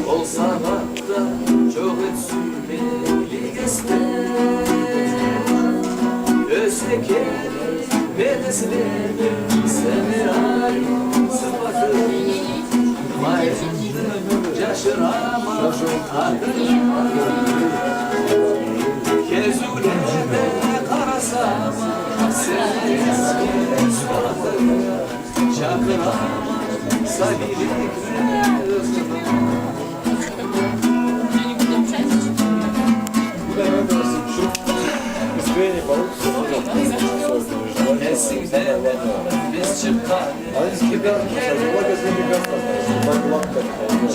Olsa hatta çok sürmeli gezme Özteki bedesleri sever sıfatı Mayında şaşırama Kezulede karasama Severiz suratı Çakırama Sabilikle Esimde biz çıkar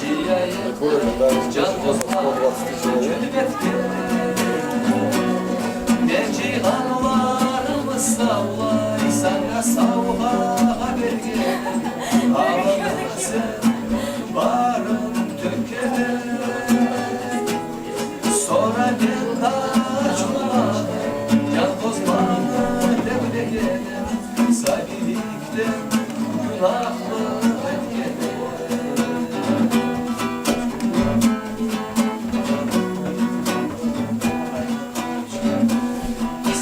Ciyayı can bozma Külbetke Ne cihanlarımız savlay Sana savha haber gel Ağlamı sen varın tökele Sonra ben kaçma Can bozmanı devle gele Sabilikten günahlı gele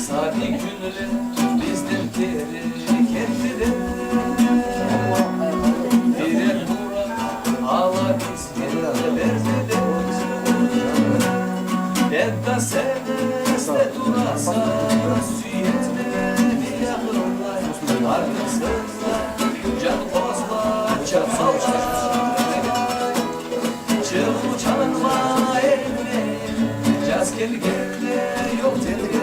Sadi günle bizden teri kendine Birer burak ağla bizden derdine Edda sevmezde durasa Süyetme bir yakınlar Arkasızla can bozma çapsa Çığ uçanma eline Caz gel gel yok tedbir